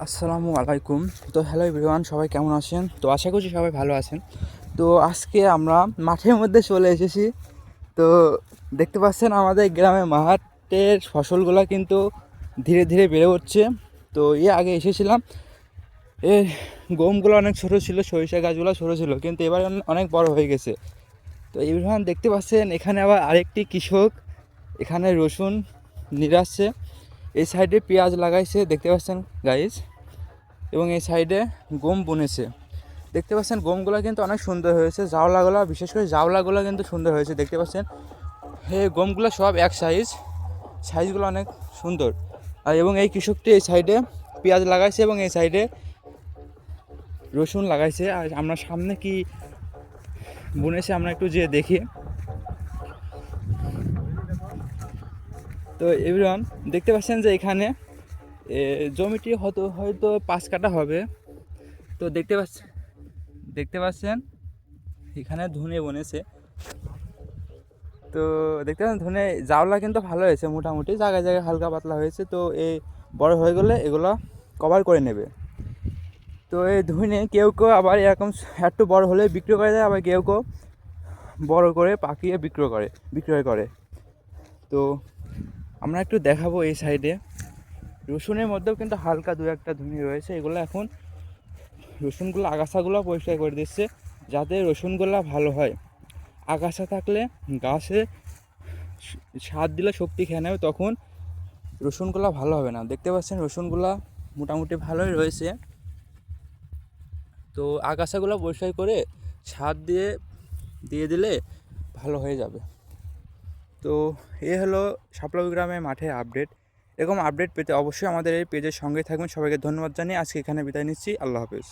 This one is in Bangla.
আসসালামু আলাইকুম। তো হ্যালো এভরিওয়ান, সবাই কেমন আছেন? তো আশা করছি সবাই ভালো আছেন। তো আজকে আমরা মাঠের মধ্যে চলে এসেছি। তো দেখতে পাচ্ছেন আমাদের গ্রামে মাঠের ফসলগুলো কিন্তু ধীরে ধীরে বেড়ে উঠছে। তো আগে এসেছিলাম, এর গমগুলো অনেক ছোটো ছিল, সরিষা গাছগুলো ছোটো ছিল, কিন্তু এবার অনেক বড় হয়ে গেছে। তো এভরিওয়ান দেখতে পাচ্ছেন এখানে আবার আরেকটি কৃষক এখানে রসুন নিড়াচ্ছে। এই সাইডে পেঁয়াজ লাগাইছে দেখতে পাচ্ছেন গাইজ, এবং এই সাইডে গম বুনেছে। দেখতে পাচ্ছেন গমগুলো কিন্তু অনেক সুন্দর হয়েছে, জাওলাগুলো, বিশেষ করে জাওলাগুলো কিন্তু সুন্দর হয়েছে। দেখতে পাচ্ছেন গমগুলো সব এক সাইজগুলো অনেক সুন্দর। আর এবং এই কৃষকটি এই সাইডে পেঁয়াজ লাগাইছে এবং এই সাইডে রসুন লাগাইছে। আর আমরা সামনে কি বুনেছে আমরা একটু যেয়ে দেখি। তো এভরিওয়ান দেখতে পাচ্ছেন যে এখানে জমিটি হয়তো 5 কাঠা হবে। তো দেখতে পাচ্ছেন এখানে ধনে বনেছে। তো দেখতে পাচ্ছেন ধনে জাওলা কিন্তু ভালো হয়েছে, মোটামুটি জায়গায় জায়গায় হালকা পাতলা হয়েছে। তো এই বড় হয়ে গেলে এগুলো কভার করে নেবে। তো এই ধনে কেউ কেউ আবার এরকম একটু বড় হলে বিক্রি করে দেয়, আবার কেউ কেউ বড় করে পাকিয়ে বিক্রয় করে। তো আমরা একটু দেখাবো এই সাইডে রসুনের মধ্যেও কিন্তু হালকা দু একটা ধনে রয়েছে। এগুলো এখন রসুনগুলো আগাছাগুলো পরিষ্কার করে দিচ্ছে যাতে রসুনগুলো ভালো হয়। আগাছা থাকলে গাছে সার দিলে শক্তি খেয়ে নেবে, তখন রসুনগুলো ভালো হবে না। দেখতে পাচ্ছেন রসুনগুলো মোটামুটি ভালোই রয়েছে। তো আগাছাগুলো পরিষ্কার করে সার দিয়ে দিলে ভালো হয়ে যাবে। তো হলো সাপলাউ গ্রামে মাঠের আপডেট। এরকম আপডেট পেতে অবশ্যই আমাদের এই পেজের সঙ্গে থাকবেন। সবাইকে ধন্যবাদ জানিয়ে আজকে এখানে বিদায় নিচ্ছি। আল্লাহ হাফেজ।